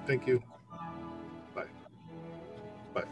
Thank you. Bye. Bye.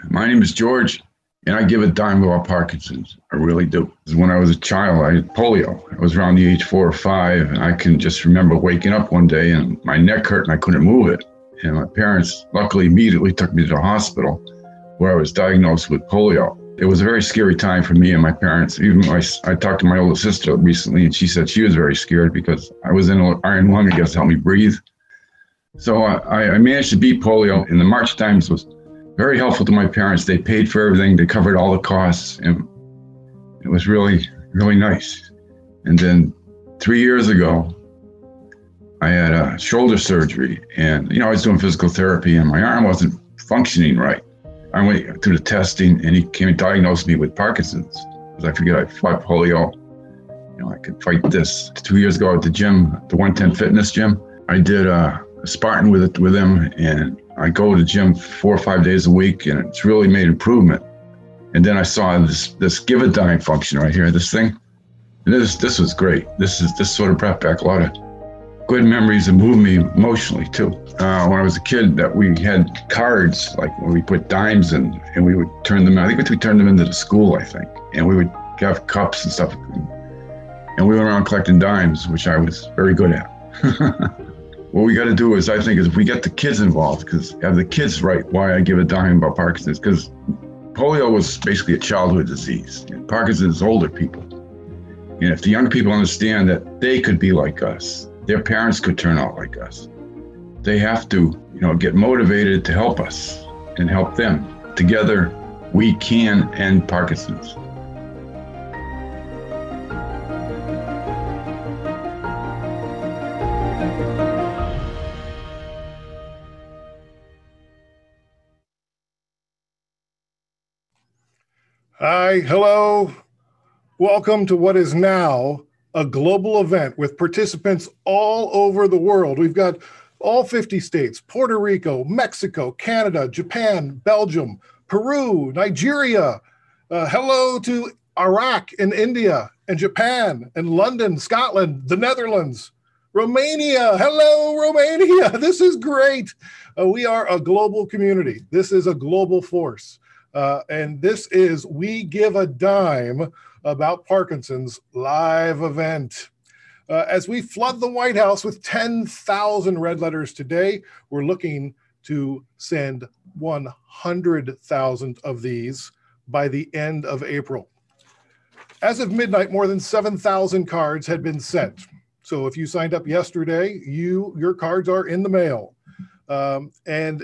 My name is George, and I give a dime about Parkinson's. I really do. When I was a child, I had polio. I was around the age 4 or 5, and I can just remember waking up one day and my neck hurt and I couldn't move it. And my parents luckily immediately took me to the hospital where I was diagnosed with polio. It was a very scary time for me and my parents. I talked to my older sister recently, and she said she was very scared because I was in an iron lung, I guess, to help me breathe. So I managed to beat polio, and the March Times was very helpful to my parents. They paid for everything. They covered all the costs, and it was really, really nice. And then 3 years ago, I had a shoulder surgery, and I was doing physical therapy, and my arm wasn't functioning right. I went through the testing and he came and diagnosed me with Parkinson's. Because I figured I fought polio. I could fight this. 2 years ago at the gym, the 110 Fitness gym, I did a Spartan with him, and I go to the gym 4 or 5 days a week, and it's really made improvement. And then I saw this give a dime function right here, this thing. And this was great. This sort of brought back a lot of good memories and moved me emotionally too. When I was a kid, that we had cards, like when we put dimes in, and we would turn them out. I think we turned them into the school, I think. And we would have cups and stuff. And we went around collecting dimes, which I was very good at. What we got to do is if we get the kids involved, because have the kids write why I give a dime about Parkinson's, because polio was basically a childhood disease. Parkinson's is older people. And if the young people understand that they could be like us, their parents could turn out like us, they have to, get motivated to help us and help them. Together, we can end Parkinson's. Hi, hello. Welcome to what is now a global event with participants all over the world. We've got all 50 states, Puerto Rico, Mexico, Canada, Japan, Belgium, Peru, Nigeria. Hello to Iraq and India and Japan and London, Scotland, the Netherlands, Romania. Hello, Romania. This is great. We are a global community. This is a global force. And this is We Give a Dime About Parkinson's live event. As we flood the White House with 10,000 red letters today, we're looking to send 100,000 of these by the end of April. As of midnight, more than 7,000 cards had been sent. So if you signed up yesterday, your cards are in the mail. And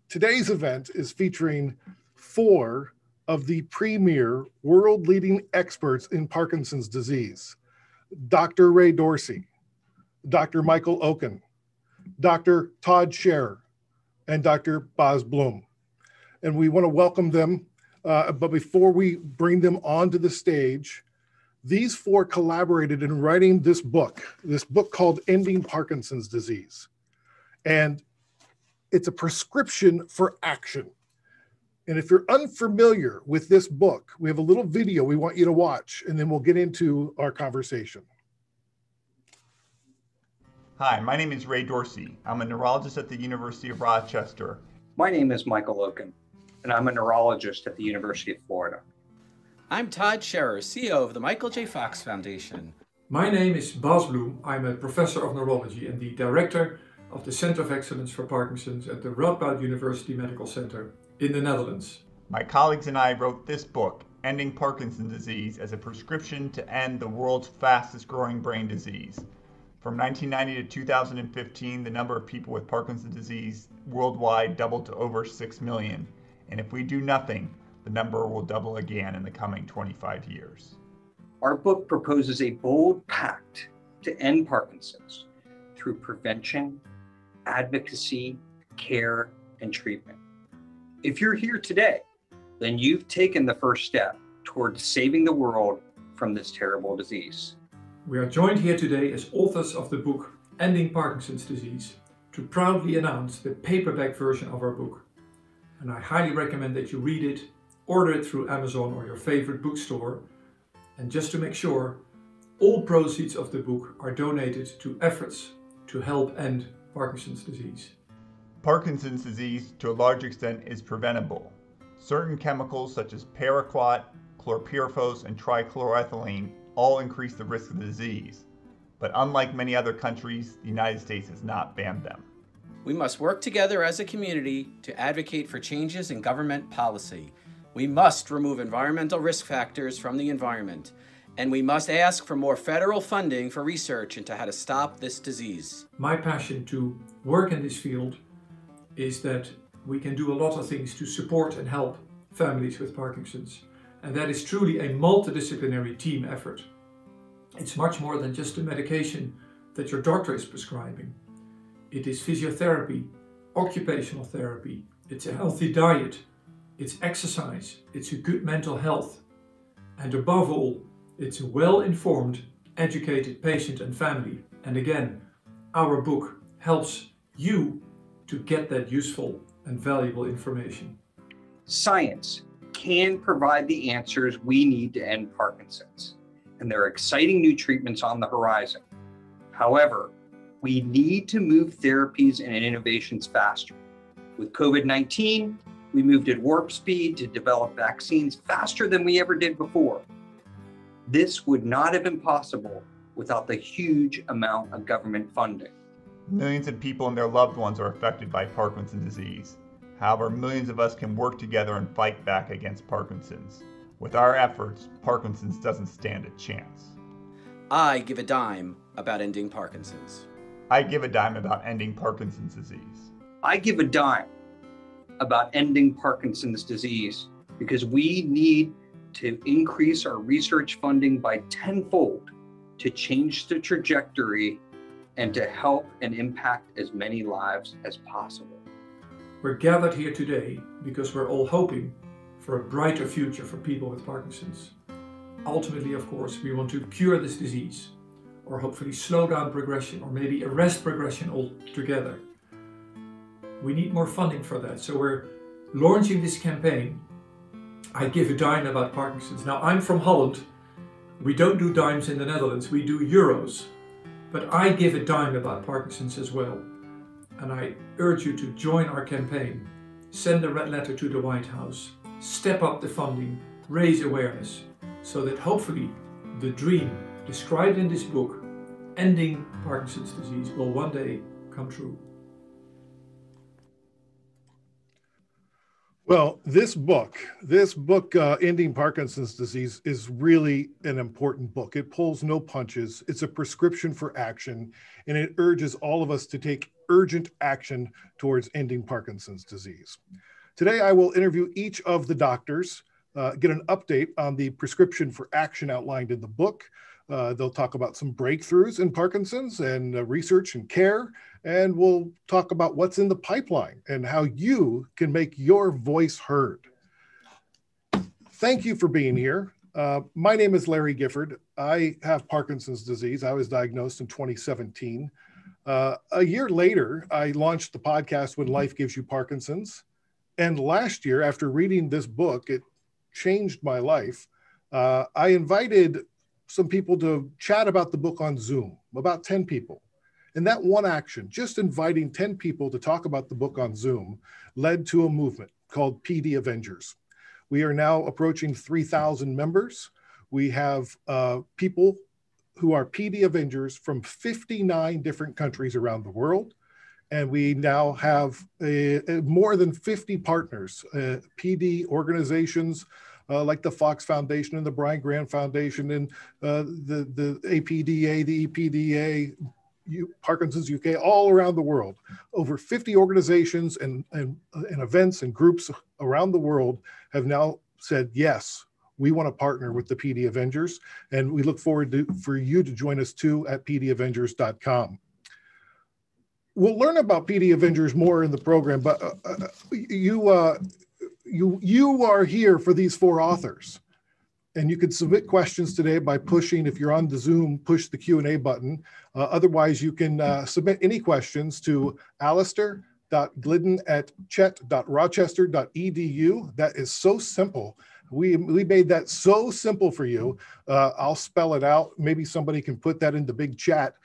today's event is featuring 4 of the premier world-leading experts in Parkinson's disease: Dr. Ray Dorsey, Dr. Michael Oken, Dr. Todd Scherer, and Dr. Boz Bloom. And we want to welcome them, but before we bring them onto the stage, these 4 collaborated in writing this book called Ending Parkinson's Disease. And it's a prescription for action. And if you're unfamiliar with this book, we have a little video we want you to watch, and then we'll get into our conversation. Hi, my name is Ray Dorsey. I'm a neurologist at the University of Rochester. My name is Michael Oken, and I'm a neurologist at the University of Florida. I'm Todd Scherer, CEO of the Michael J. Fox Foundation. My name is Boz Bloom. I'm a professor of neurology and the director of the Center of Excellence for Parkinson's at the Radboud University Medical Center in the Netherlands. My colleagues and I wrote this book, Ending Parkinson's Disease, as a prescription to end the world's fastest growing brain disease. From 1990 to 2015, the number of people with Parkinson's disease worldwide doubled to over 6 million. And if we do nothing, the number will double again in the coming 25 years. Our book proposes a bold pact to end Parkinson's through prevention, advocacy, care, and treatment. If you're here today, then you've taken the first step towards saving the world from this terrible disease. We are joined here today as authors of the book Ending Parkinson's Disease to proudly announce the paperback version of our book. And I highly recommend that you read it, order it through Amazon or your favorite bookstore. And just to make sure, all proceeds of the book are donated to efforts to help end Parkinson's disease. Parkinson's disease, to a large extent, is preventable. Certain chemicals such as Paraquat, chlorpyrifos, and trichloroethylene all increase the risk of the disease. But unlike many other countries, the United States has not banned them. We must work together as a community to advocate for changes in government policy. We must remove environmental risk factors from the environment, and we must ask for more federal funding for research into how to stop this disease. My passion to work in this field is that we can do a lot of things to support and help families with Parkinson's. And that is truly a multidisciplinary team effort. It's much more than just a medication that your doctor is prescribing. It is physiotherapy, occupational therapy, it's a healthy diet, it's exercise, it's a good mental health, and above all, it's a well-informed, educated patient and family. And again, our book helps you to get that useful and valuable information. Science can provide the answers we need to end Parkinson's, and there are exciting new treatments on the horizon. However, we need to move therapies and innovations faster. With COVID-19, we moved at warp speed to develop vaccines faster than we ever did before. This would not have been possible without the huge amount of government funding. Millions of people and their loved ones are affected by Parkinson's disease. However, millions of us can work together and fight back against Parkinson's. With our efforts, Parkinson's doesn't stand a chance. I give a dime about ending Parkinson's. I give a dime about ending Parkinson's disease. I give a dime about ending Parkinson's disease because we need to increase our research funding by tenfold to change the trajectory and to help and impact as many lives as possible. We're gathered here today because we're all hoping for a brighter future for people with Parkinson's. Ultimately, of course, we want to cure this disease, or hopefully slow down progression, or maybe arrest progression altogether. We need more funding for that, so we're launching this campaign, I Give a Dime About Parkinson's. Now, I'm from Holland. We don't do dimes in the Netherlands, we do euros. But I give a dime about Parkinson's as well. And I urge you to join our campaign. Send a red letter to the White House. Step up the funding, raise awareness, so that hopefully the dream described in this book, ending Parkinson's disease, will one day come true. Well, this book, Ending Parkinson's Disease, is really an important book. It pulls no punches. It's a prescription for action, and it urges all of us to take urgent action towards ending Parkinson's disease. Today, I will interview each of the doctors, get an update on the prescription for action outlined in the book. They'll talk about some breakthroughs in Parkinson's and research and care, and we'll talk about what's in the pipeline and how you can make your voice heard. Thank you for being here. My name is Larry Gifford. I have Parkinson's disease. I was diagnosed in 2017. A year later, I launched the podcast When Life Gives You Parkinson's. And last year, after reading this book, it changed my life. I invited some people to chat about the book on Zoom, about 10 people. And that one action, just inviting 10 people to talk about the book on Zoom, led to a movement called PD Avengers. We are now approaching 3,000 members. We have people who are PD Avengers from 59 different countries around the world. And we now have more than 50 partners, PD organizations, like the Fox Foundation and the Brian Grant Foundation and the APDA, the EPDA, Parkinson's UK, all around the world. Over 50 organizations and events and groups around the world have now said, yes, we want to partner with the PD Avengers. And we look forward for you to join us too at pdavengers.com. We'll learn about PD Avengers more in the program, but you are here for these four authors. And you can submit questions today by pushing, if you're on the Zoom, push the Q&A button. Otherwise, you can submit any questions to alistair.glidden@chet.rochester.edu. That is so simple. We made that so simple for you. I'll spell it out. Maybe somebody can put that in the big chat.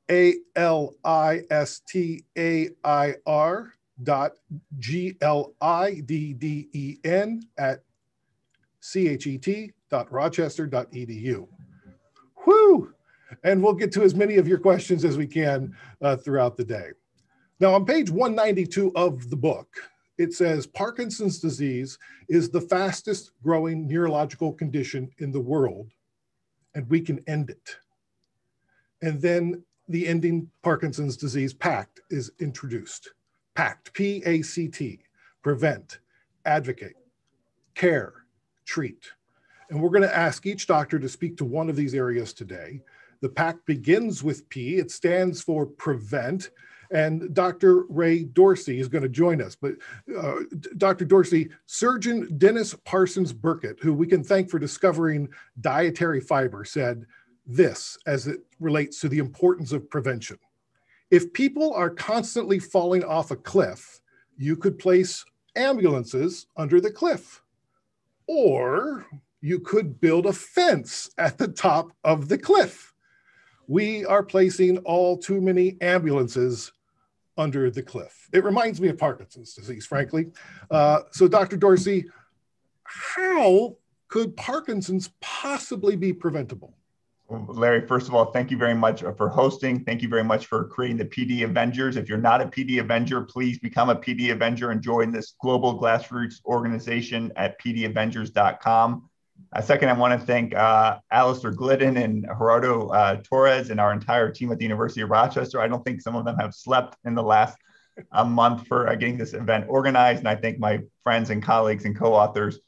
alistair.glidden@chet.rochester.edu. Whew! And we'll get to as many of your questions as we can throughout the day. Now, on page 192 of the book, it says Parkinson's disease is the fastest growing neurological condition in the world, and we can end it. And then the Ending Parkinson's Disease Pact is introduced. PACT, P-A-C-T, prevent, advocate, care, treat. And we're going to ask each doctor to speak to one of these areas today. The PACT begins with P. It stands for prevent. And Dr. Ray Dorsey is going to join us. But Dr. Dorsey, Surgeon Dennis Parsons Burkett, who we can thank for discovering dietary fiber, said this as it relates to the importance of prevention. If people are constantly falling off a cliff, you could place ambulances under the cliff. Or you could build a fence at the top of the cliff. We are placing all too many ambulances under the cliff. It reminds me of Parkinson's disease, frankly. So Dr. Dorsey, how could Parkinson's possibly be preventable? Well, Larry, first of all, thank you very much for hosting. Thank you very much for creating the PD Avengers. If you're not a PD Avenger, please become a PD Avenger and join this global grassroots organization at pdavengers.com. Second, I want to thank Alistair Glidden and Gerardo Torres and our entire team at the University of Rochester. I don't think some of them have slept in the last month for getting this event organized. And I thank my friends and colleagues and co-authors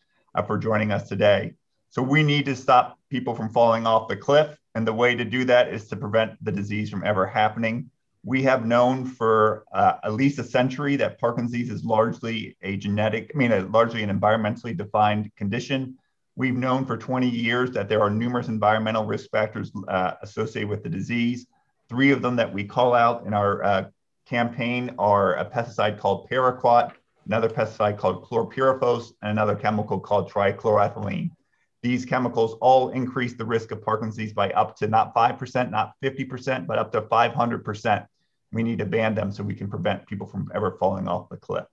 for joining us today. So we need to stop people from falling off the cliff. And the way to do that is to prevent the disease from ever happening. We have known for at least a century that Parkinson's is largely largely an environmentally defined condition. We've known for 20 years that there are numerous environmental risk factors associated with the disease. 3 of them that we call out in our campaign are a pesticide called Paraquat, another pesticide called chlorpyrifos, and another chemical called trichloroethylene. These chemicals all increase the risk of Parkinson's by up to not 5%, not 50%, but up to 500%. We need to ban them so we can prevent people from ever falling off the cliff.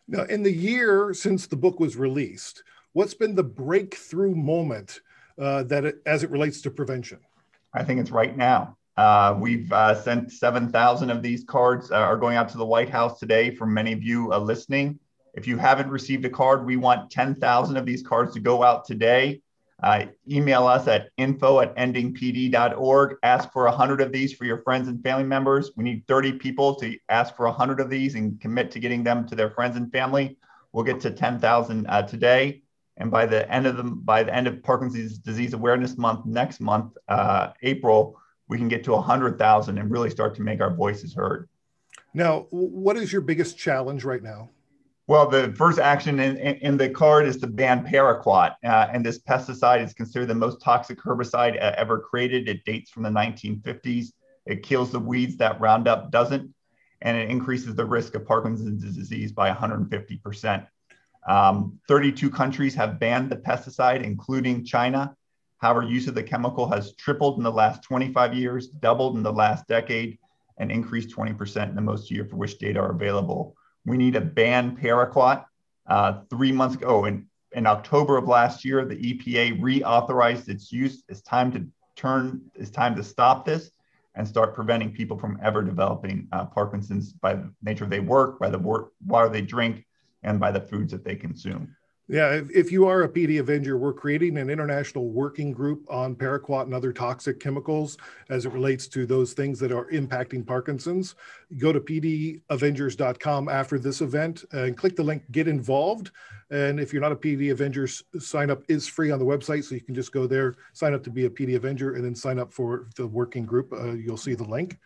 Now, in the year since the book was released, what's been the breakthrough moment as it relates to prevention? I think it's right now. We've sent 7,000 of these cards are going out to the White House today from many of you listening. If you haven't received a card, we want 10,000 of these cards to go out today. Email us at info@endingpd.org. Ask for 100 of these for your friends and family members. We need 30 people to ask for 100 of these and commit to getting them to their friends and family. We'll get to 10,000 today. And by the end of Parkinson's Disease Awareness Month next month, April, we can get to 100,000 and really start to make our voices heard. Now, what is your biggest challenge right now? Well, the first action in the card is to ban Paraquat. And this pesticide is considered the most toxic herbicide ever created. It dates from the 1950s. It kills the weeds that Roundup doesn't, and it increases the risk of Parkinson's disease by 150%. 32 countries have banned the pesticide, including China. However, use of the chemical has tripled in the last 25 years, doubled in the last decade, and increased 20% in the most year for which data are available. We need to ban Paraquat. 3 months ago, in October of last year, the EPA reauthorized its use. It's time to stop this and start preventing people from ever developing Parkinson's by the nature of their work, by the water they drink, and by the foods that they consume. Yeah, if you are a PD Avenger, we're creating an international working group on Paraquat and other toxic chemicals as it relates to those things that are impacting Parkinson's. Go to pdavengers.com after this event and click the link, get involved. And if you're not a PD Avenger, sign up is free on the website. So you can just go there, sign up to be a PD Avenger, and then sign up for the working group. You'll see the link.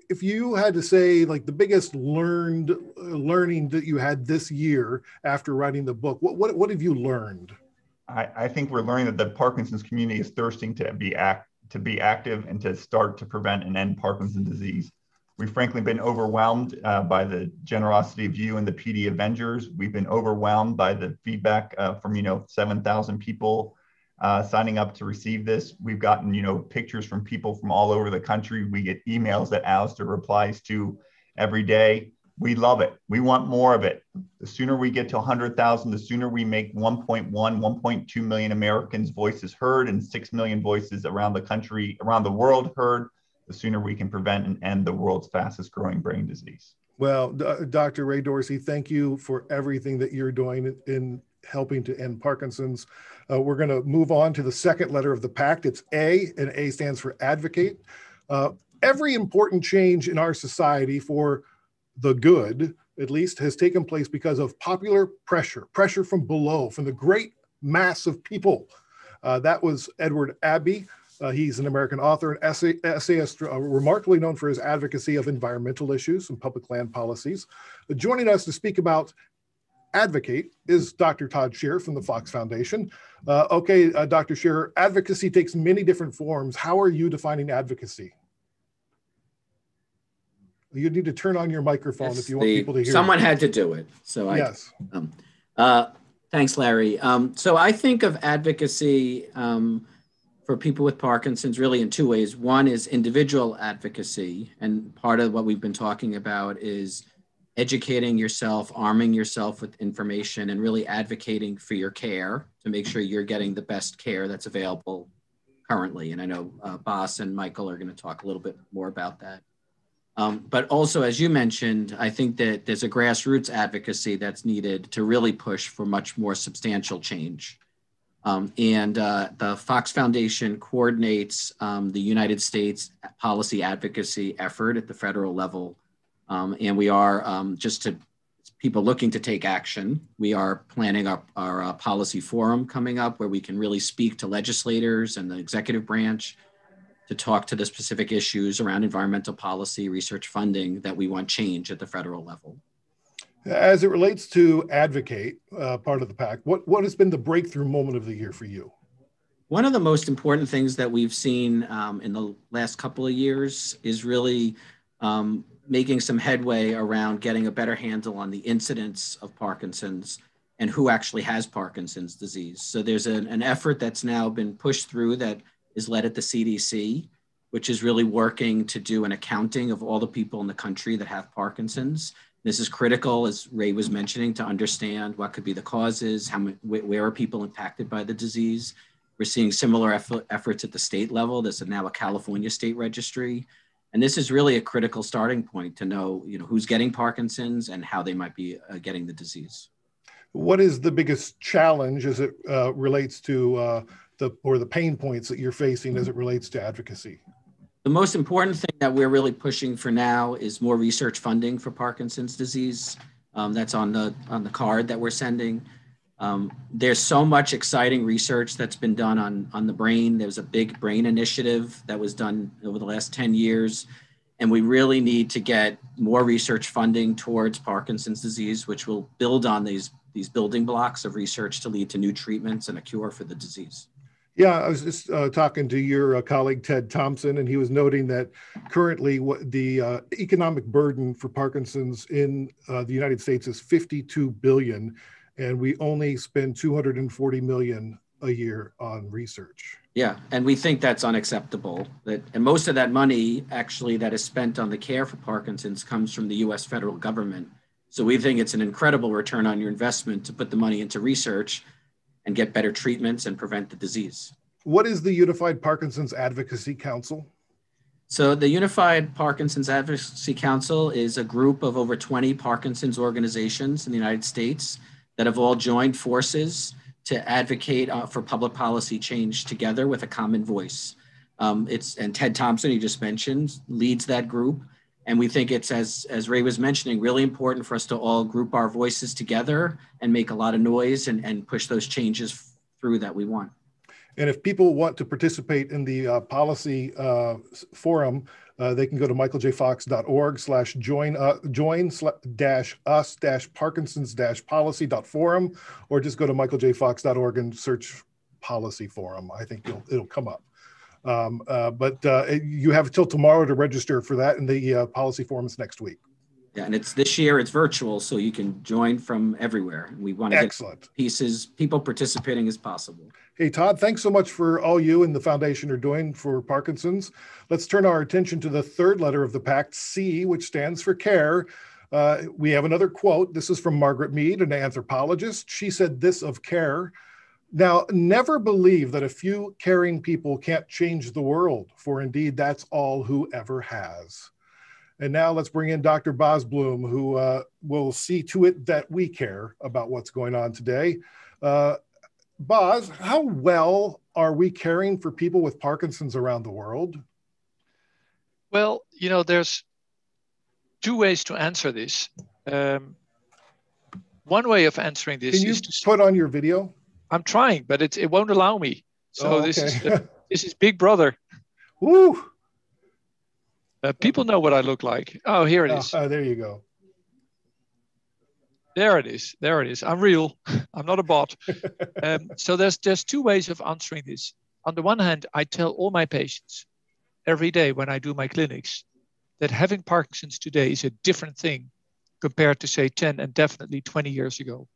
If you had to say like the biggest learning that you had this year after writing the book, what have you learned? I think we're learning that the Parkinson's community is thirsting to be active and to start to prevent and end Parkinson's disease. We've frankly been overwhelmed by the generosity of you and the PD Avengers. We've been overwhelmed by the feedback from 7,000 people signing up to receive this. We've gotten, pictures from people from all over the country. We get emails that Alistair replies to every day. We love it. We want more of it. The sooner we get to 100,000, the sooner we make 1.2 million Americans' voices heard and 6 million voices around the country, around the world heard, the sooner we can prevent and end the world's fastest growing brain disease. Well, Dr. Ray Dorsey, thank you for everything that you're doing in helping to end Parkinson's. We're going to move on to the second letter of the pact. It's A, and A stands for advocate. Every important change in our society for the good, at least, has taken place because of popular pressure from below, from the great mass of people. That was Edward Abbey. He's an American author and essayist, remarkably known for his advocacy of environmental issues and public land policies. Joining us to speak about Advocate is Dr. Todd Shearer from the Fox Foundation. Dr. Shearer, advocacy takes many different forms. How are you defining advocacy? You need to turn on your microphone if you want people to hear. Someone had to do it. So yes. Thanks, Larry. So I think of advocacy for people with Parkinson's really in two ways. One is individual advocacy. And part of what we've been talking about is educating yourself, arming yourself with information, and really advocating for your care to make sure you're getting the best care that's available currently. And I know Bas and Michael are going to talk a little bit more about that. But also, as you mentioned, I think that there's a grassroots advocacy that's needed to really push for much more substantial change. The Fox Foundation coordinates the United States policy advocacy effort at the federal level. And we are, just to people looking to take action, we are planning our policy forum coming up where we can really speak to legislators and the executive branch to talk to the specific issues around environmental policy, research funding that we want change at the federal level. As it relates to Advocate, part of the pact, what has been the breakthrough moment of the year for you? One of the most important things that we've seen in the last couple of years is really making some headway around getting a better handle on the incidence of Parkinson's and who actually has Parkinson's disease. So there's an effort that's now been pushed through that is led at the CDC, which is really working to do an accounting of all the people in the country that have Parkinson's. This is critical, as Ray was mentioning, to understand what could be the causes, where are people impacted by the disease. We're seeing similar efforts at the state level. There's now a California state registry. And this is really a critical starting point to know, who's getting Parkinson's and how they might be getting the disease. What is the biggest challenge as it relates to the pain points that you're facing as it relates to advocacy? The most important thing that we're really pushing for now is more research funding for Parkinson's disease. That's on the card that we're sending. There's so much exciting research that's been done on the brain. There's a big brain initiative that was done over the last 10 years. And we really need to get more research funding towards Parkinson's disease, which will build on these building blocks of research to lead to new treatments and a cure for the disease. Yeah, I was just talking to your colleague, Ted Thompson, and he was noting that currently the economic burden for Parkinson's in the United States is $52 billion, and we only spend $240 million a year on research. Yeah, and we think that's unacceptable. And most of that money actually that is spent on the care for Parkinson's comes from the US federal government. So we think it's an incredible return on your investment to put the money into research and get better treatments and prevent the disease. What is the Unified Parkinson's Advocacy Council? So the Unified Parkinson's Advocacy Council is a group of over 20 Parkinson's organizations in the United States that have all joined forces to advocate for public policy change together with a common voice. And Ted Thompson, you just mentioned, leads that group. And we think it's, as Ray was mentioning, really important for us to all group our voices together and make a lot of noise and push those changes through that we want. And if people want to participate in the policy forum, they can go to michaeljfox.org/join-us-parkinsons-policy.forum, or just go to michaeljfox.org and search policy forum. I think it'll come up. But you have till tomorrow to register for that, and the policy forum is next week. Yeah, and this year it's virtual, so you can join from everywhere. We want to get people participating as possible. Hey, Todd, thanks so much for all you and the foundation are doing for Parkinson's. Let's turn our attention to the third letter of the pact, C, which stands for care. We have another quote. This is from Margaret Mead, an anthropologist. She said this of care: "Now, never believe that a few caring people can't change the world, for indeed that's all who ever has." And now let's bring in Dr. Bas Bloom, who will see to it that we care about what's going on today. Bas, how well are we caring for people with Parkinson's around the world? Well, there's two ways to answer this. One way of answering this is to put on your video. I'm trying, but it won't allow me. So this is This is Big Brother. Woo! People know what I look like. Oh, here it is. There you go. There it is. There it is. I'm real. I'm not a bot. So there's two ways of answering this. On the one hand, I tell all my patients every day when I do my clinics that having Parkinson's today is a different thing compared to, say, 10 and definitely 20 years ago.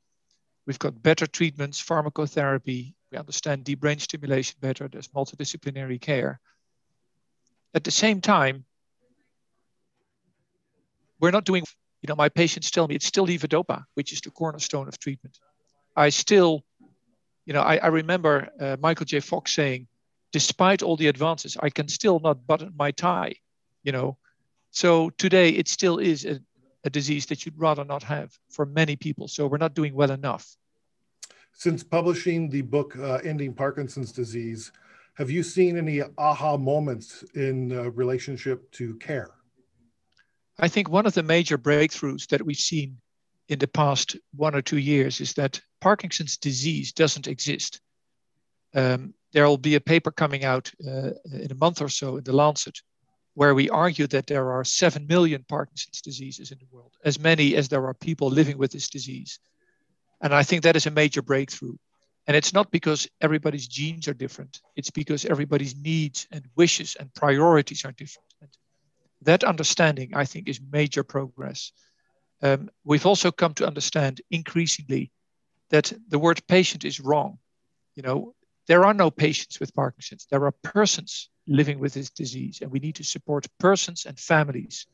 We've got better treatments, pharmacotherapy. We understand deep brain stimulation better. There's multidisciplinary care. At the same time, we're not doing, my patients tell me it's still levodopa, which is the cornerstone of treatment. I still, I remember Michael J. Fox saying, despite all the advances, I can still not button my tie, So today it still is a disease that you'd rather not have for many people. So we're not doing well enough. Since publishing the book, Ending Parkinson's Disease, have you seen any aha moments in relationship to care? I think one of the major breakthroughs that we've seen in the past 1 or 2 years is that Parkinson's disease doesn't exist. There will be a paper coming out in a month or so in The Lancet, where we argue that there are 7 million Parkinson's diseases in the world, as many as there are people living with this disease. And I think that is a major breakthrough. And it's not because everybody's genes are different. It's because everybody's needs and wishes and priorities are different. And that understanding, I think, is major progress. We've also come to understand increasingly that the word patient is wrong. There are no patients with Parkinson's. There are persons living with this disease, and we need to support persons and families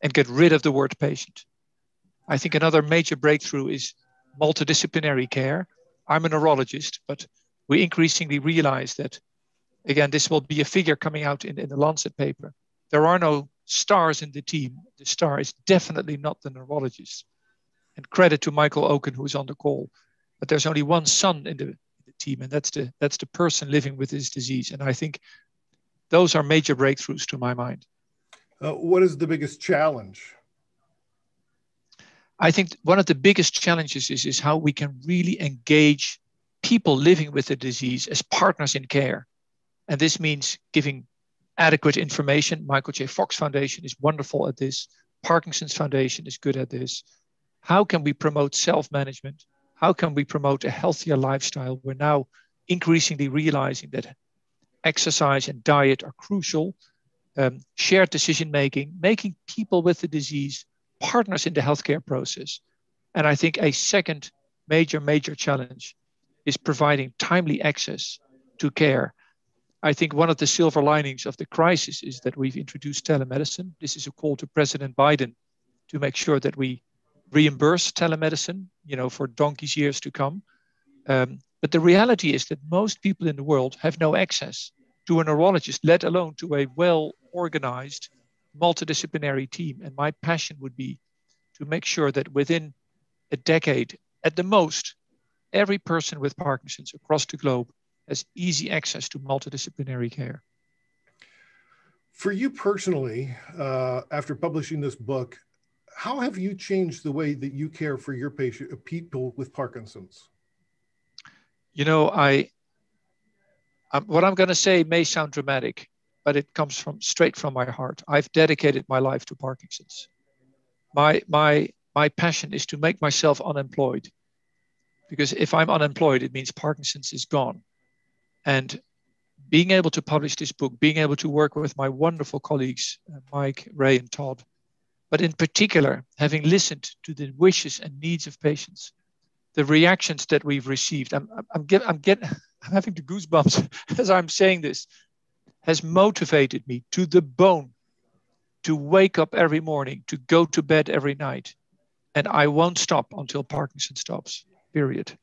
and get rid of the word patient. I think another major breakthrough is multidisciplinary care. I'm a neurologist, but we increasingly realize that, again, this will be a figure coming out in the Lancet paper. There are no stars in the team. The star is definitely not the neurologist. And credit to Michael Oken, who is on the call. But there's only one son in the team, and that's the person living with this disease. And I think those are major breakthroughs to my mind. What is the biggest challenge? I think one of the biggest challenges is how we can really engage people living with the disease as partners in care. And this means giving adequate information. Michael J. Fox Foundation is wonderful at this. Parkinson's Foundation is good at this. How can we promote self-management? How can we promote a healthier lifestyle? We're now increasingly realizing that exercise and diet are crucial. Shared decision-making, making people with the disease partners in the healthcare process. And I think a second major challenge is providing timely access to care. I think one of the silver linings of the crisis is that we've introduced telemedicine. This is a call to President Biden to make sure that we reimburse telemedicine, for donkey's years to come. But the reality is that most people in the world have no access to a neurologist, let alone to a well-organized multidisciplinary team. And my passion would be to make sure that within a decade, at the most, every person with Parkinson's across the globe has easy access to multidisciplinary care. For you personally, after publishing this book, how have you changed the way that you care for your people with Parkinson's? What I'm going to say may sound dramatic, but it comes straight from my heart. I've dedicated my life to Parkinson's. My passion is to make myself unemployed, because if I'm unemployed, it means Parkinson's is gone. And being able to publish this book, being able to work with my wonderful colleagues, Mike, Ray, and Todd, but in particular, having listened to the wishes and needs of patients, the reactions that we've received, I'm having the goosebumps as I'm saying this, has motivated me to the bone to wake up every morning, to go to bed every night. And I won't stop until Parkinson stops, period.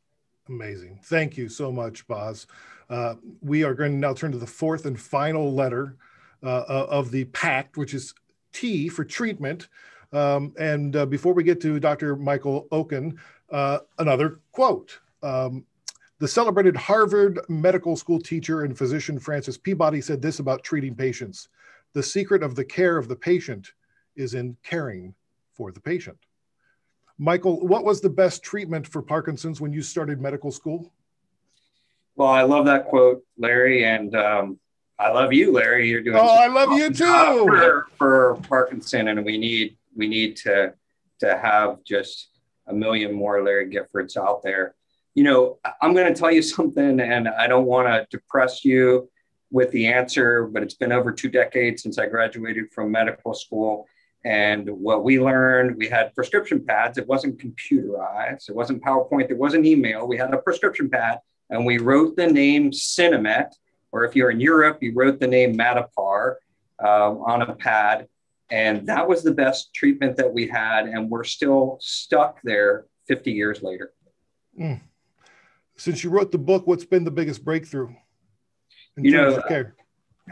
Amazing. Thank you so much, Boz. We are going to now turn to the fourth and final letter of the pact, which is T for treatment. Before we get to Dr. Michael Oken, another quote. The celebrated Harvard Medical School teacher and physician Francis Peabody said this about treating patients: the secret of the care of the patient is in caring for the patient. Michael, what was the best treatment for Parkinson's when you started medical school? Well, I love that quote, Larry. And I love you, Larry. You're doing. Oh, I love you too. For Parkinson, and we need to have just a million more Larry Giffords out there. You know, I'm going to tell you something, and I don't want to depress you with the answer, but it's been over 2 decades since I graduated from medical school. And what we learned, we had prescription pads. It wasn't computerized. It wasn't PowerPoint. There wasn't email. We had a prescription pad, and we wrote the name Cinemet, or if you're in Europe, you wrote the name Matapar on a pad. And that was the best treatment that we had. And we're still stuck there 50 years later. Mm. Since you wrote the book, what's been the biggest breakthrough in You terms know, of care?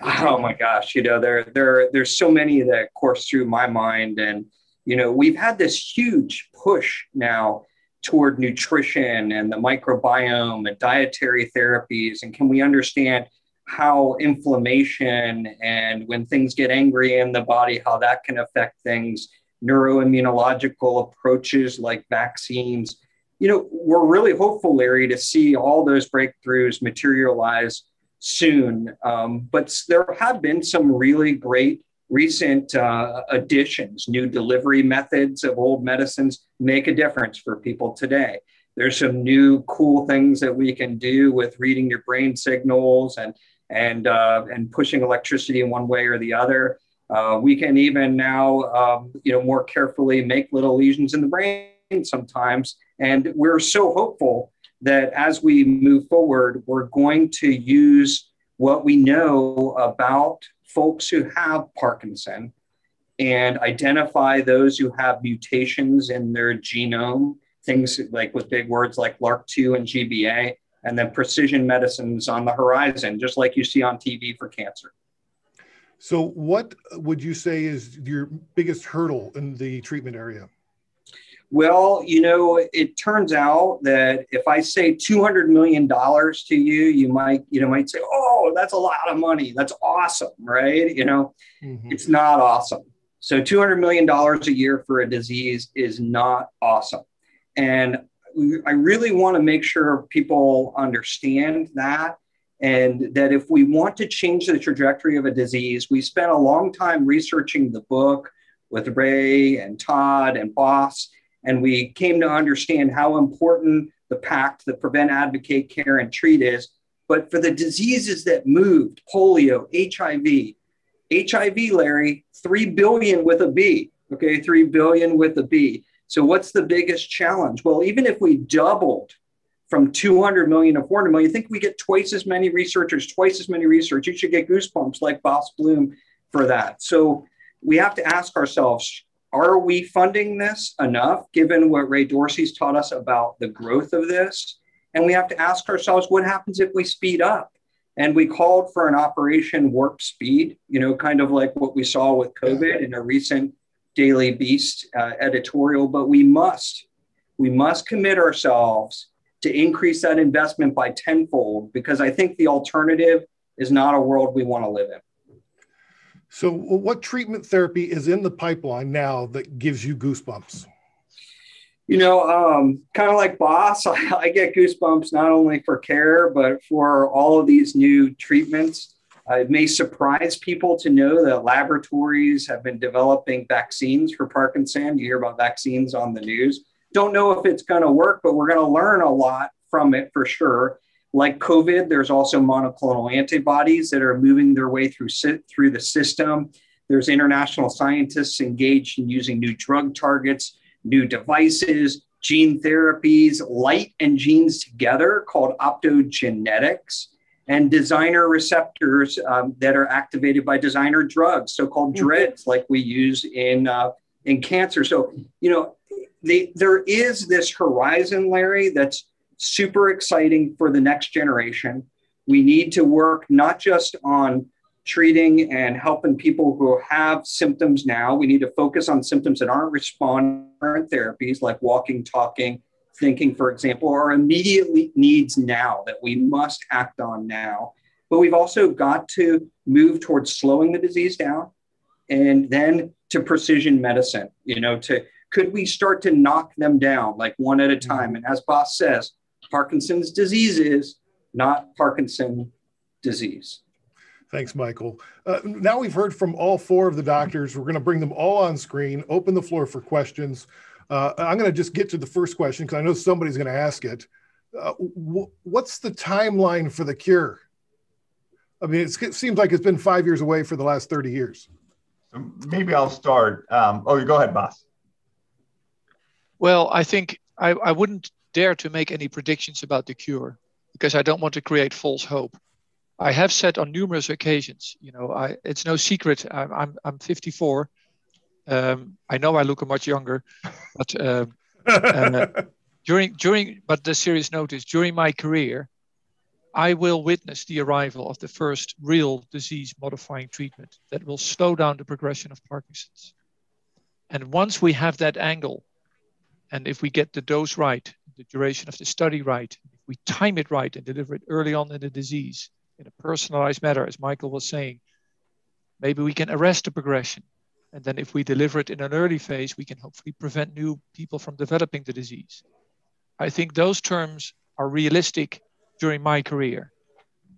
Oh my gosh, you know, there's so many that course through my mind. And, you know, we've had this huge push now toward nutrition and the microbiome and dietary therapies. And can we understand how inflammation and when things get angry in the body, how that can affect things, neuroimmunological approaches like vaccines. You know, we're really hopeful, Larry, to see all those breakthroughs materialize soon. But there have been some really great recent additions. New delivery methods of old medicines make a difference for people today. There's some new cool things that we can do with reading your brain signals and pushing electricity in one way or the other. We can even now, more carefully make little lesions in the brain sometimes. And we're so hopeful that as we move forward, we're going to use what we know about folks who have Parkinson and identify those who have mutations in their genome, things like with big words like LRRK2 and GBA, and then precision medicines on the horizon, just like you see on TV for cancer. So what would you say is your biggest hurdle in the treatment area? Well, you know, it turns out that if I say $200 million to you, you might say, oh, that's a lot of money. That's awesome, right? You know, It's not awesome. So $200 million a year for a disease is not awesome. And I really want to make sure people understand that, and that if we want to change the trajectory of a disease, we spent a long time researching the book with Ray and Todd and Boss. And we came to understand how important the pact, the prevent, advocate, care, and treat is. But for the diseases that moved, polio, HIV, Larry, 3 billion with a B, okay, 3 billion with a B. So what's the biggest challenge? Well, even if we doubled from 200 million to 400 million, I think we get twice as many researchers, twice as many research. You should get goosebumps like Boss Bloom for that. So we have to ask ourselves, are we funding this enough, given what Ray Dorsey's taught us about the growth of this? And we have to ask ourselves, what happens if we speed up? And we called for an Operation Warp Speed, you know, kind of like what we saw with COVID in a recent Daily Beast editorial. But we must commit ourselves to increase that investment by tenfold, because I think the alternative is not a world we want to live in. So what treatment therapy is in the pipeline now that gives you goosebumps? You know, kind of like Boss, I get goosebumps not only for care, but for all of these new treatments. It may surprise people to know that laboratories have been developing vaccines for Parkinson. You hear about vaccines on the news. Don't know if it's going to work, but we're going to learn a lot from it for sure. Like COVID, there's also monoclonal antibodies that are moving their way through the system. There's international scientists engaged in using new drug targets, new devices, gene therapies, light and genes together called optogenetics, and designer receptors that are activated by designer drugs, so-called DREADs, like we use in cancer. So, you know, there is this horizon, Larry, that's super exciting for the next generation. We need to work not just on treating and helping people who have symptoms now. We need to focus on symptoms that aren't responding to therapies like walking, talking, thinking, for example, are immediately needs now that we must act on now. But we've also got to move towards slowing the disease down and then to precision medicine, you know, could we start to knock them down like one at a time? And as Boss says, Parkinson's disease is not Parkinson disease. Thanks, Michael. Now we've heard from all four of the doctors. We're going to bring them all on screen, open the floor for questions. I'm going to just get to the first question because I know somebody's going to ask it. What's the timeline for the cure? I mean, it seems like it's been 5 years away for the last 30 years. Maybe I'll start. You go ahead, boss. Well, I think I wouldn't dare to make any predictions about the cure because I don't want to create false hope. I have said on numerous occasions, it's no secret. I'm 54. I know I look much younger, but but the serious note is during my career, I will witness the arrival of the first real disease-modifying treatment that will slow down the progression of Parkinson's. And once we have that angle, and if we get the dose right, the duration of the study right, if we time it right and deliver it early on in the disease in a personalized manner, as Michael was saying, maybe we can arrest the progression. And then if we deliver it in an early phase, we can hopefully prevent new people from developing the disease. I think those terms are realistic during my career.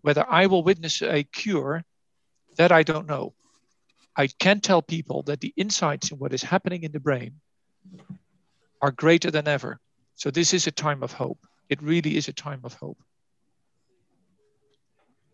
Whether I will witness a cure, that I don't know. I can tell people that the insights in what is happening in the brain are greater than ever. So this is a time of hope. It really is a time of hope.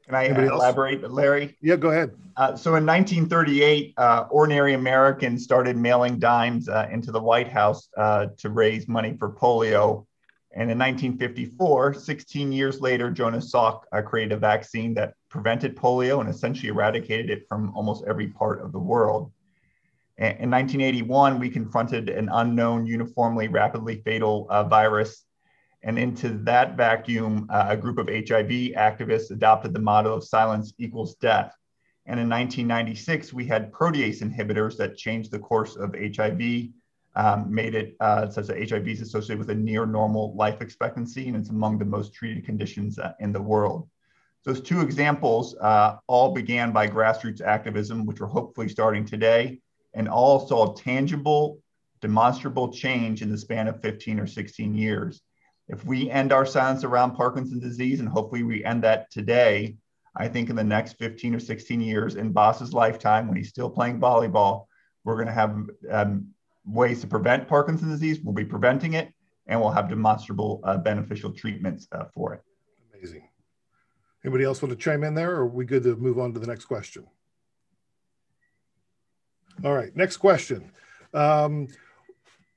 Can I elaborate, Larry? Yeah, go ahead. So in 1938, ordinary Americans started mailing dimes into the White House to raise money for polio. And in 1954, 16 years later, Jonas Salk created a vaccine that prevented polio and essentially eradicated it from almost every part of the world. In 1981, we confronted an unknown, uniformly rapidly fatal virus. And into that vacuum, a group of HIV activists adopted the motto of silence equals death. And in 1996, we had protease inhibitors that changed the course of HIV, made it such that HIV is associated with a near normal life expectancy, and it's among the most treated conditions in the world. Those two examples all began by grassroots activism, which we're hopefully starting today, and all saw tangible, demonstrable change in the span of 15 or 16 years. If we end our silence around Parkinson's disease, and hopefully we end that today, I think in the next 15 or 16 years in Boss's lifetime, when he's still playing volleyball, we're going to have ways to prevent Parkinson's disease. We'll be preventing it, and we'll have demonstrable beneficial treatments for it. Amazing. Anybody else want to chime in there, or are we good to move on to the next question? All right, next question.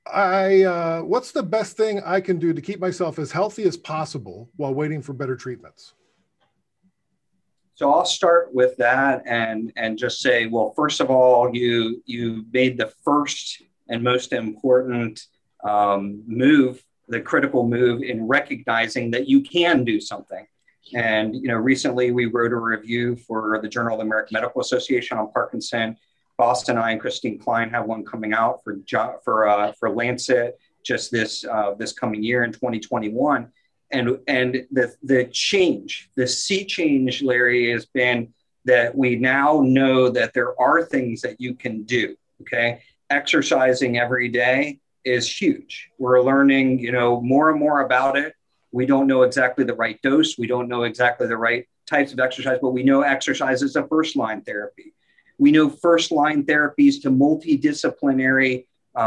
What's the best thing I can do to keep myself as healthy as possible while waiting for better treatments? So I'll start with that and just say, well, first of all, you made the first and most important move, the critical move in recognizing that you can do something. And recently we wrote a review for the Journal of the American Medical Association on Parkinson. Boston and I and Christine Klein have one coming out for Lancet just this coming year in 2021. And the change, the sea change, Larry, has been that we now know that there are things that you can do. Okay, exercising every day is huge. We're learning, more and more about it. We don't know exactly the right dose. We don't know exactly the right types of exercise, but we know exercise is a first-line therapy. We know first-line therapies to multidisciplinary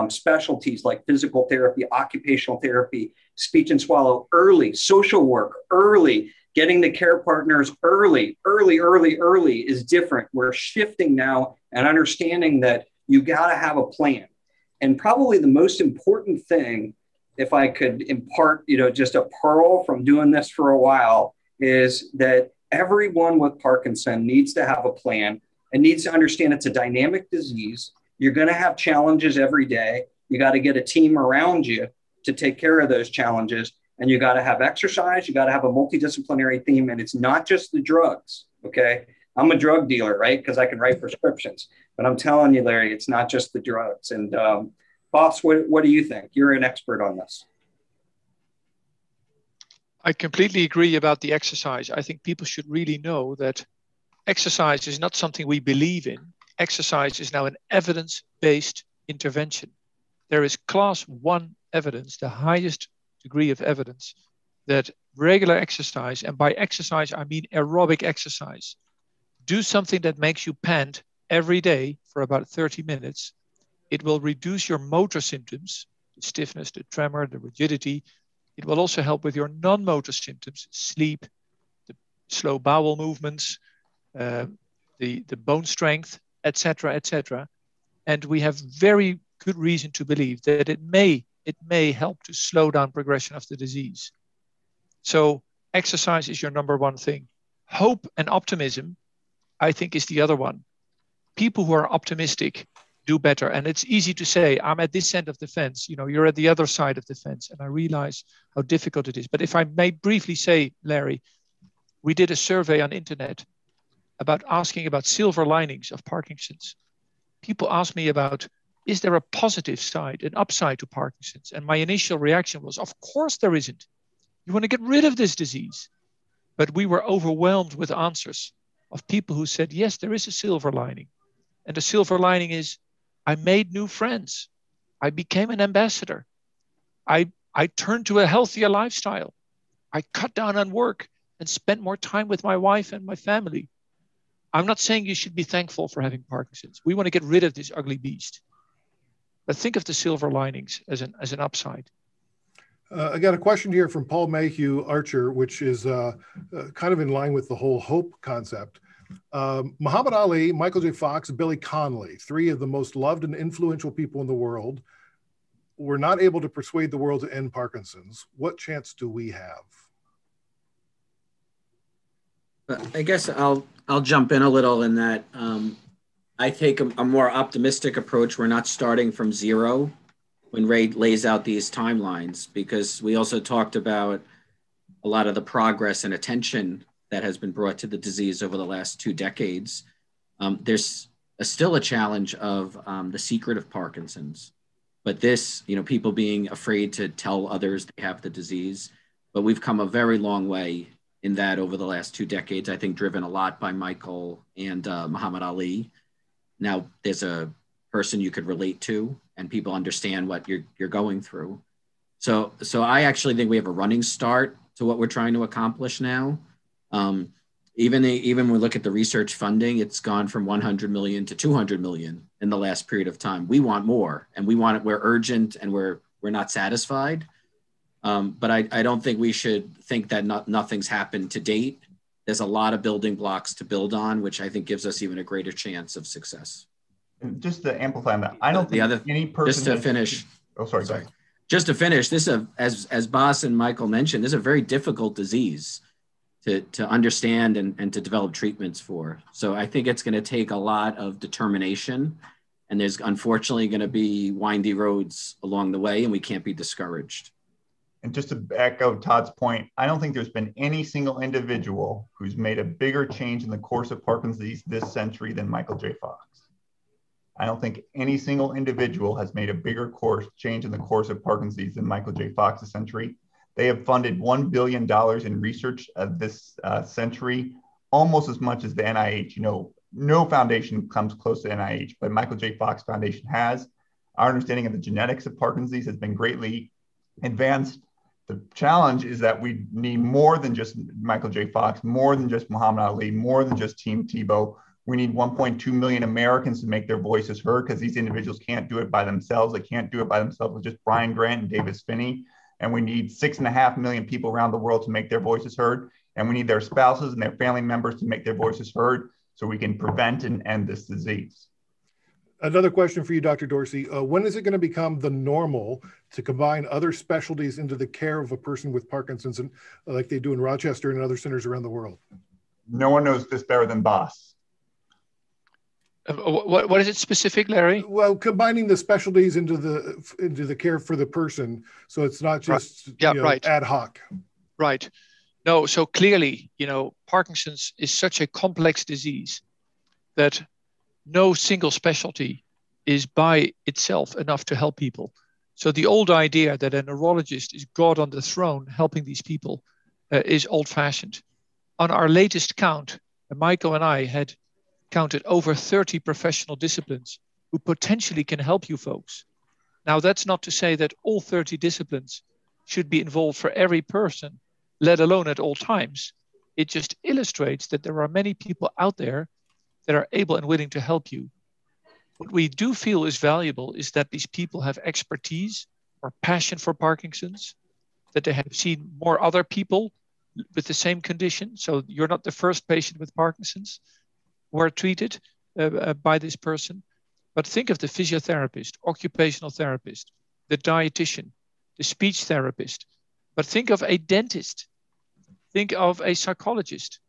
specialties like physical therapy, occupational therapy, speech and swallow early, social work early, getting the care partners early is different. We're shifting now and understanding that you got to have a plan. And probably the most important thing, if I could impart, just a pearl from doing this for a while, is that everyone with Parkinson needs to have a plan and needs to understand it's a dynamic disease. You're going to have challenges every day. You got to get a team around you to take care of those challenges. And you got to have exercise. You got to have a multidisciplinary theme. And it's not just the drugs. Okay. I'm a drug dealer, right? Because I can write prescriptions. But I'm telling you, Larry, it's not just the drugs. And Boss, what do you think? You're an expert on this. I completely agree about the exercise. I think people should really know that exercise is not something we believe in. Exercise is now an evidence-based intervention. There is class 1 evidence, the highest degree of evidence, that regular exercise, and by exercise I mean aerobic exercise, Do something that makes you pant every day for about 30 minutes. It will reduce your motor symptoms, the stiffness, the tremor, the rigidity. It will also help with your non-motor symptoms, sleep, the slow bowel movements, the bone strength, etc., etc. And we have very good reason to believe that it may help to slow down progression of the disease. So exercise is your number one thing. Hope and optimism, I think, is the other one. People who are optimistic do better. And it's easy to say, I'm at this end of the fence, you're at the other side of the fence. And I realize how difficult it is. But if I may briefly say, Larry, we did a survey on internet about asking about silver linings of Parkinson's. People ask me about, is there a positive side, an upside to Parkinson's? And my initial reaction was, of course there isn't. You want to get rid of this disease. But we were overwhelmed with answers of people who said, yes, there is a silver lining. And the silver lining is, I made new friends. I became an ambassador. I turned to a healthier lifestyle. I cut down on work and spent more time with my wife and my family. I'm not saying you should be thankful for having Parkinson's. We want to get rid of this ugly beast. But think of the silver linings as an upside. I got a question here from Paul Mayhew Archer, which is kind of in line with the whole hope concept. Muhammad Ali, Michael J. Fox, Billy Connolly, three of the most loved and influential people in the world, were not able to persuade the world to end Parkinson's. What chance do we have? I guess I'll jump in a little in that I take a more optimistic approach. We're not starting from zero when Ray lays out these timelines, because we also talked about a lot of the progress and attention that has been brought to the disease over the last 2 decades. There's still a challenge of the secret of Parkinson's, but this, people being afraid to tell others they have the disease. But we've come a very long way in that over the last 2 decades, I think driven a lot by Michael and Muhammad Ali. Now there's a person you could relate to and people understand what you're going through. So I actually think we have a running start to what we're trying to accomplish now. Even when we look at the research funding, it's gone from 100 million to 200 million in the last period of time. We want more, and we're urgent, and we're not satisfied. But I don't think we should think that nothing's happened to date. There's a lot of building blocks to build on, which I think gives us even a greater chance of success. And just to amplify that, I don't think any person. Just to finish. Oh, sorry. Just to finish, this as Bas and Michael mentioned, this is a very difficult disease to understand and to develop treatments for. So I think it's going to take a lot of determination, and there's unfortunately going to be windy roads along the way, and we can't be discouraged. And just to echo Todd's point, I don't think there's been any single individual who's made a bigger change in the course of Parkinson's disease this century than Michael J. Fox. I don't think any single individual has made a bigger change in the course of Parkinson's disease than Michael J. Fox this century. They have funded $1 billion in research this century, almost as much as the NIH. No foundation comes close to NIH, but Michael J. Fox Foundation has. Our understanding of the genetics of Parkinson's disease has been greatly advanced. The challenge is that we need more than just Michael J. Fox, more than just Muhammad Ali, more than just Team Tebow. We need 1.2 million Americans to make their voices heard, because these individuals can't do it by themselves. They can't do it by themselves with just Brian Grant and Davis Finney. And we need 6.5 million people around the world to make their voices heard. And we need their spouses and their family members to make their voices heard so we can prevent and end this disease. Another question for you, Dr. Dorsey. When is it going to become the normal to combine other specialties into the care of a person with Parkinson's, and like they do in Rochester and other centers around the world? No one knows this better than Bas. What is it specific, Larry? Well, combining the specialties into the care for the person, so it's not just right. ad hoc. Right. No, so clearly, Parkinson's is such a complex disease that no single specialty is by itself enough to help people. So the old idea that a neurologist is God on the throne helping these people is old-fashioned. On our latest count, Michael and I had counted over 30 professional disciplines who potentially can help you folks. Now, that's not to say that all 30 disciplines should be involved for every person, let alone at all times. It just illustrates that there are many people out there that are able and willing to help you. What we do feel is valuable is that these people have expertise or passion for Parkinson's, that they have seen more other people with the same condition. So you're not the first patient with Parkinson's who are treated by this person. But think of the physiotherapist, occupational therapist, the dietitian, the speech therapist. But think of a dentist. Think of a psychologist.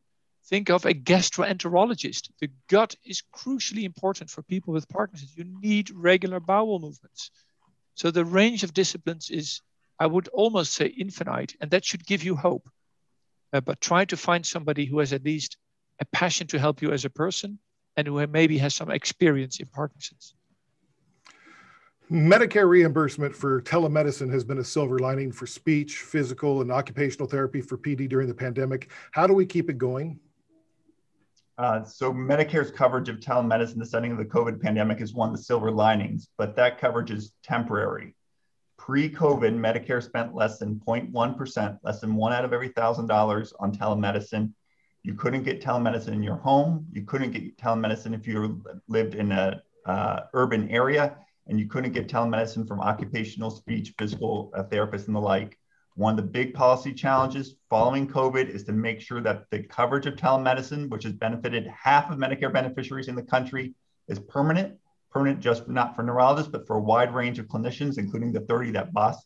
Think of a gastroenterologist. The gut is crucially important for people with Parkinson's. You need regular bowel movements. So the range of disciplines is, I would almost say, infinite, and that should give you hope. But try to find somebody who has at least a passion to help you as a person and who maybe has some experience in Parkinson's. Medicare reimbursement for telemedicine has been a silver lining for speech, physical, and occupational therapy for PD during the pandemic. How do we keep it going? So Medicare's coverage of telemedicine in the setting of the COVID pandemic is one of the silver linings, but that coverage is temporary. Pre-COVID, Medicare spent less than 0.1%, less than $1 out of every $1,000 on telemedicine. You couldn't get telemedicine in your home. You couldn't get telemedicine if you lived in a urban area, and you couldn't get telemedicine from occupational, speech, physical therapists and the like. One of the big policy challenges following COVID is to make sure that the coverage of telemedicine, which has benefited half of Medicare beneficiaries in the country, is permanent just not for neurologists, but for a wide range of clinicians, including the 30 that Bas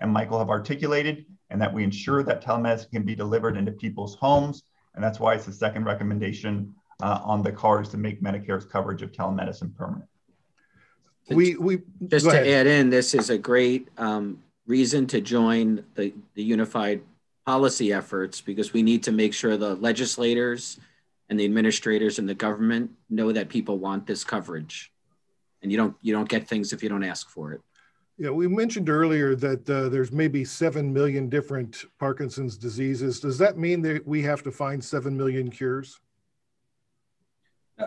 and Michael have articulated, and that we ensure that telemedicine can be delivered into people's homes. And that's why it's the second recommendation on the cards to make Medicare's coverage of telemedicine permanent. Just to add in, this is a great reason to join the unified policy efforts, because we need to make sure the legislators and the administrators and the government know that people want this coverage. And you don't get things if you don't ask for it. Yeah, we mentioned earlier that there's maybe 7 million different Parkinson's diseases. Does that mean that we have to find 7 million cures?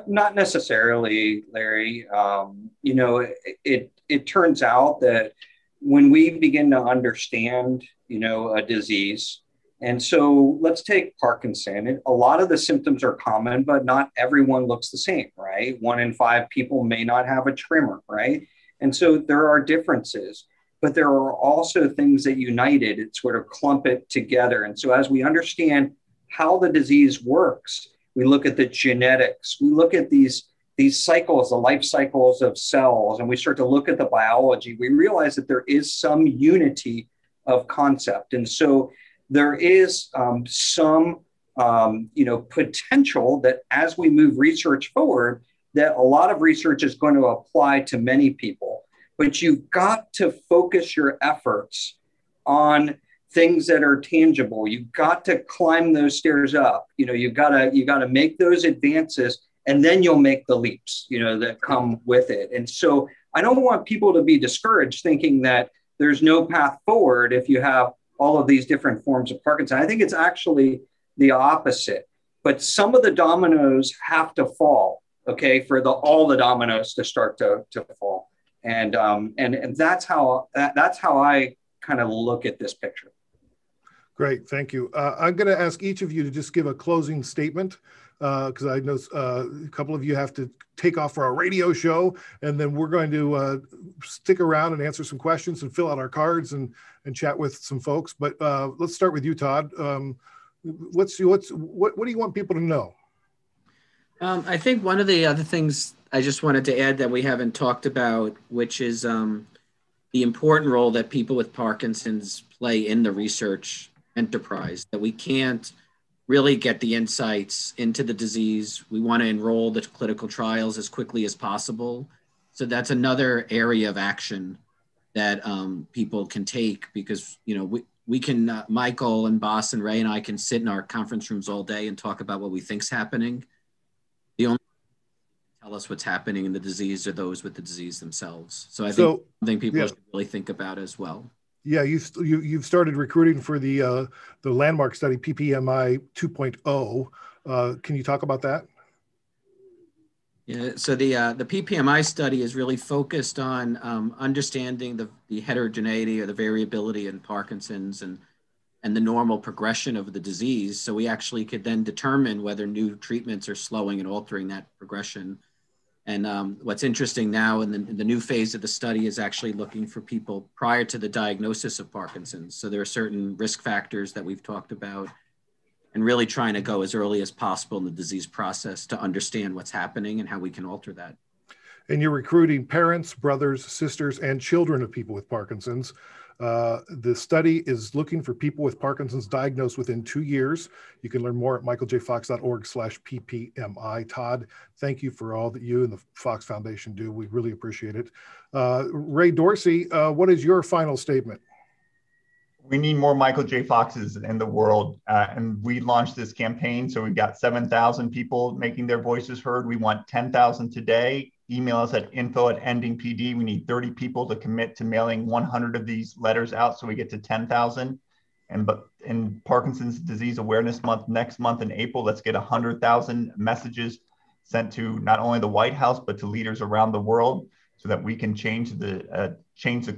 Not necessarily, Larry. It turns out that when we begin to understand, a disease, and so let's take Parkinson. A lot of the symptoms are common, but not everyone looks the same, right? 1 in 5 people may not have a tremor, right? And so there are differences, but there are also things that unite it. It sort of clump it together. And so as we understand how the disease works, we look at the genetics, we look at these cycles, the life cycles of cells, and we start to look at the biology, we realize that there is some unity of concept. And so there is some potential that as we move research forward, that a lot of research is going to apply to many people. But you've got to focus your efforts on things that are tangible. You've got to climb those stairs up. You've got to make those advances, and then you'll make the leaps, that come with it. And so I don't want people to be discouraged thinking that there's no path forward if you have all of these different forms of Parkinson. I think it's actually the opposite. But some of the dominoes have to fall, okay, for all the dominoes to start to fall. And that's how I kind of look at this picture. Great, thank you. I'm going to ask each of you to just give a closing statement, because I know a couple of you have to take off for our radio show, and then we're going to stick around and answer some questions and fill out our cards and chat with some folks. But let's start with you, Todd. What do you want people to know? I think one of the other things I just wanted to add that we haven't talked about, which is the important role that people with Parkinson's play in the research enterprise, that we can't really get the insights into the disease. We want to enroll the clinical trials as quickly as possible. So that's another area of action that people can take, because, we can, Michael and Bas and Ray and I can sit in our conference rooms all day and talk about what we think's happening. The only tell us what's happening in the disease are those with the disease themselves. So I think something people should really think about as well. Yeah, you've started recruiting for the landmark study PPMI 2.0. Can you talk about that? Yeah, so the PPMI study is really focused on understanding the heterogeneity or the variability in Parkinson's, and and the normal progression of the disease. So we actually could then determine whether new treatments are slowing and altering that progression. And what's interesting now in the new phase of the study is actually looking for people prior to the diagnosis of Parkinson's. So there are certain risk factors that we've talked about, and really trying to go as early as possible in the disease process to understand what's happening and how we can alter that. And you're recruiting parents, brothers, sisters, and children of people with Parkinson's. The study is looking for people with Parkinson's diagnosed within 2 years. You can learn more at michaeljfox.org/ppmi. Todd, thank you for all that you and the Fox Foundation do. We really appreciate it. Ray Dorsey, what is your final statement? We need more Michael J. Foxes in the world. And we launched this campaign. So we've got 7,000 people making their voices heard. We want 10,000 today. Email us at info@endingpd. We need 30 people to commit to mailing 100 of these letters out so we get to 10,000. But in Parkinson's Disease Awareness Month next month in April, let's get 100,000 messages sent to not only the White House, but to leaders around the world so that we can change the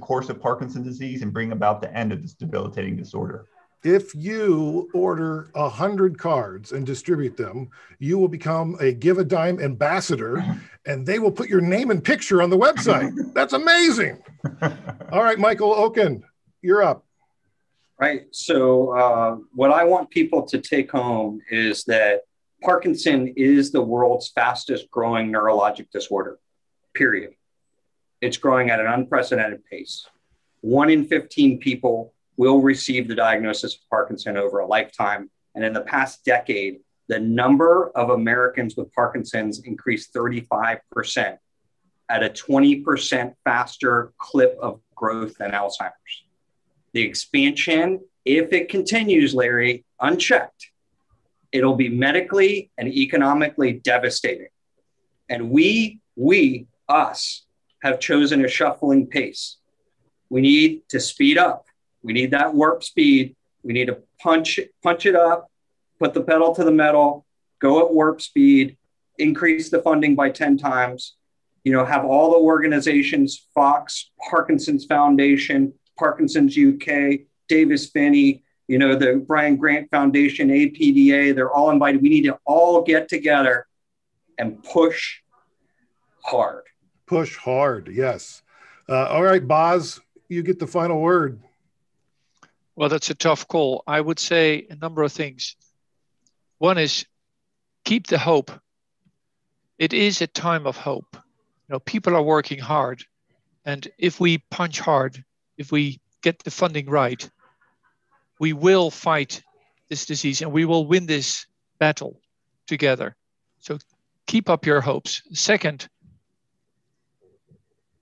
course of Parkinson's disease and bring about the end of this debilitating disorder. If you order 100 cards and distribute them, you will become a Give a Dime ambassador, and they will put your name and picture on the website. That's amazing. All right, Michael Oken, you're up. Right. So what I want people to take home is that Parkinson is the world's fastest growing neurologic disorder, period. It's growing at an unprecedented pace. 1 in 15 people will receive the diagnosis of Parkinson over a lifetime. And in the past decade, the number of Americans with Parkinson's increased 35% at a 20% faster clip of growth than Alzheimer's. The expansion, if it continues, Larry, unchecked, it'll be medically and economically devastating. And us, have chosen a shuffling pace. We need to speed up. We need that warp speed. We need to punch it up, put the pedal to the metal, go at warp speed, increase the funding by 10 times, have all the organizations, Fox, Parkinson's Foundation, Parkinson's UK, Davis Finney, the Brian Grant Foundation, APDA, they're all invited. We need to all get together and push hard. Push hard, yes. All right, Boz, you get the final word. Well, that's a tough call. I would say a number of things. One is keep the hope. It is a time of hope. People are working hard. And if we punch hard, if we get the funding right, we will fight this disease and we will win this battle together. So keep up your hopes. Second,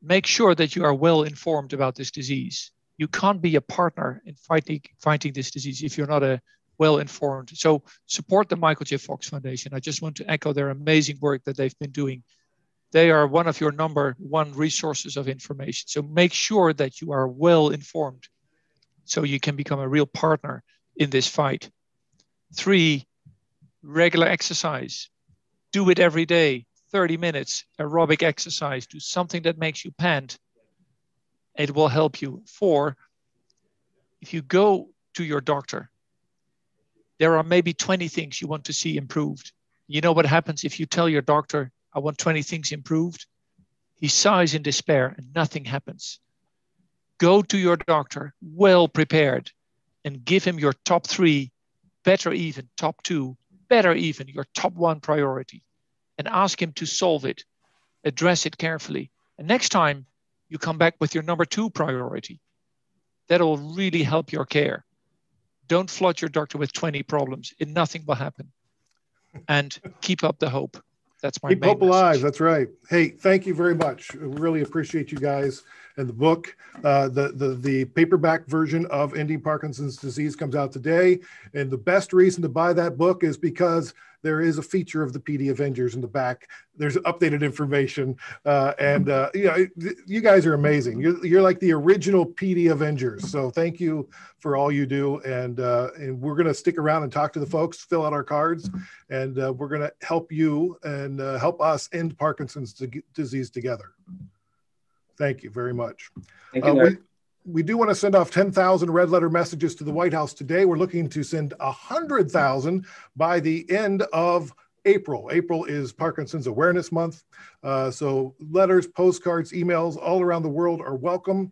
make sure that you are well informed about this disease. You can't be a partner in fighting this disease if you're not well informed. So support the Michael J. Fox Foundation. I just want to echo their amazing work that they've been doing. They are one of your number one resources of information. So make sure that you are well informed so you can become a real partner in this fight. 3, regular exercise. Do it every day, 30 minutes, aerobic exercise. Do something that makes you pant. It will help you. 4, if you go to your doctor, there are maybe 20 things you want to see improved. You know what happens if you tell your doctor, I want 20 things improved? He sighs in despair and nothing happens. Go to your doctor well prepared and give him your top 3, better even, top 2, better even, your top 1 priority, and ask him to solve it, address it carefully. And next time you come back with your number 2 priority. That'll really help your care. Don't flood your doctor with 20 problems. Nothing will happen. And keep up the hope. That's my Keep main hope alive. message. That's right. Hey, thank you very much. I really appreciate you guys and the book. The paperback version of Ending Parkinson's Disease comes out today. And the best reason to buy that book is because there is a feature of the PD Avengers in the back. There's updated information. You guys are amazing. You're like the original PD Avengers. So thank you for all you do. And we're going to stick around and talk to the folks, fill out our cards, and we're going to help you and help us end Parkinson's disease together. Thank you very much. Thank you, Larry. We do want to send off 10,000 red letter messages to the White House today. We're looking to send 100,000 by the end of April. April is Parkinson's Awareness Month. So letters, postcards, emails all around the world are welcome.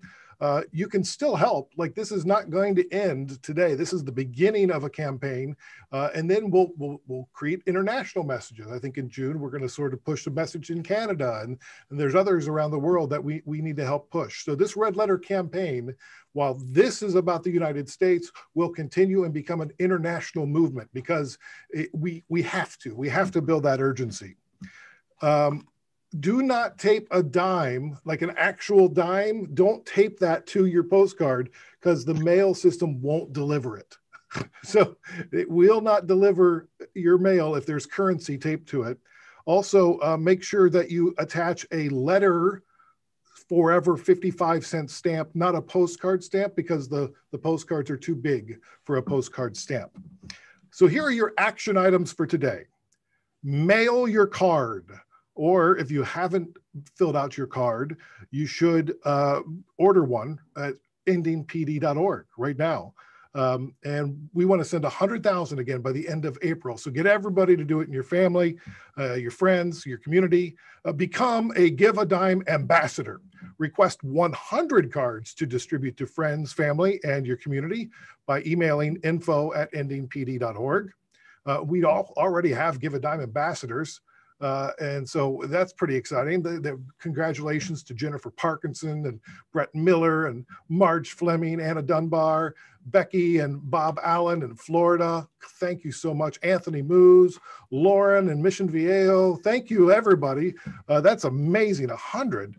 You can still help. Like, this is not going to end today. This is the beginning of a campaign. And then we'll create international messages. I think in June, we're going to sort of push the message in Canada, and there's others around the world that we need to help push. So this red letter campaign, while this is about the United States, will continue and become an international movement, because we have to build that urgency. Do not tape a dime, like an actual dime. Don't tape that to your postcard, because the mail system won't deliver it. So it will not deliver your mail if there's currency taped to it. Also, make sure that you attach a letter forever 55-cent stamp, not a postcard stamp, because the postcards are too big for a postcard stamp. So here are your action items for today. Mail your card. Or if you haven't filled out your card, you should order one at endingpd.org right now. And we want to send 100,000 again by the end of April. So get everybody to do it in your family, your friends, your community. Become a Give a Dime ambassador. Request 100 cards to distribute to friends, family, and your community by emailing info@endingpd.org. We already have Give a Dime ambassadors. And so that's pretty exciting. The congratulations to Jennifer Parkinson and Brett Miller and Marge Fleming, Anna Dunbar, Becky and Bob Allen in Florida. Thank you so much. Anthony Moose, Lauren and Mission Viejo. Thank you, everybody. That's amazing, 100.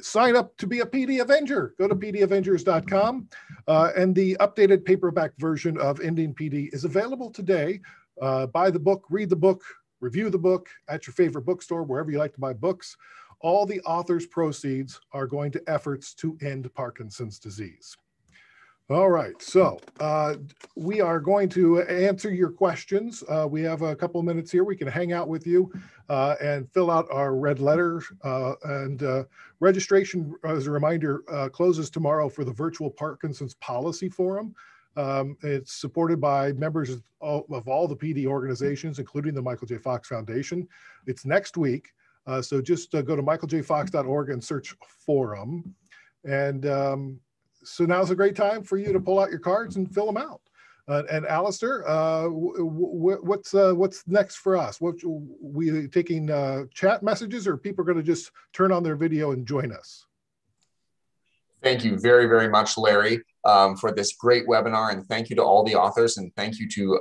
Sign up to be a PD Avenger. Go to pdavengers.com. And the updated paperback version of Ending PD is available today. Buy the book, read the book, review the book at your favorite bookstore, wherever you like to buy books. All the author's proceeds are going to efforts to end Parkinson's disease. All right, so we are going to answer your questions. We have a couple of minutes here. We can hang out with you and fill out our red letter. And registration, as a reminder, closes tomorrow for the virtual Parkinson's Policy Forum. It's supported by members of all the PD organizations, including the Michael J. Fox Foundation. It's next week. So just go to michaeljfox.org and search forum. And so now's a great time for you to pull out your cards and fill them out. And Alistair, what's next for us? We taking chat messages, or people are going to just turn on their video and join us? Thank you very, very much, Larry, for this great webinar. And thank you to all the authors, and thank you to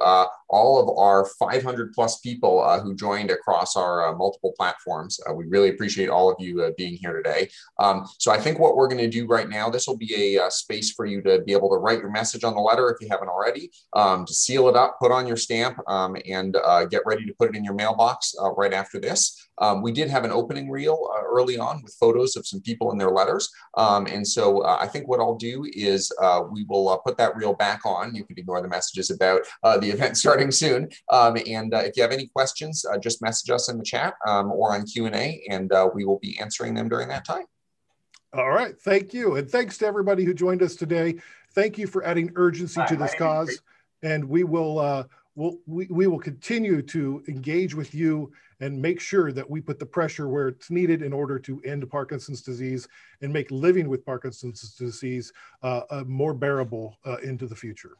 all of our 500 plus people who joined across our multiple platforms. We really appreciate all of you being here today. So I think what we're going to do right now, this will be a space for you to be able to write your message on the letter if you haven't already, to seal it up, put on your stamp, and get ready to put it in your mailbox right after this. We did have an opening reel early on with photos of some people in their letters. And so I think what I'll do is we will put that reel back on. You can ignore the messages about the event starting soon. And if you have any questions, just message us in the chat or on Q&A, and we will be answering them during that time. All right, thank you. And thanks to everybody who joined us today. Thank you for adding urgency to this cause. And we will we will continue to engage with you and make sure that we put the pressure where it's needed in order to end Parkinson's disease and make living with Parkinson's disease more bearable into the future.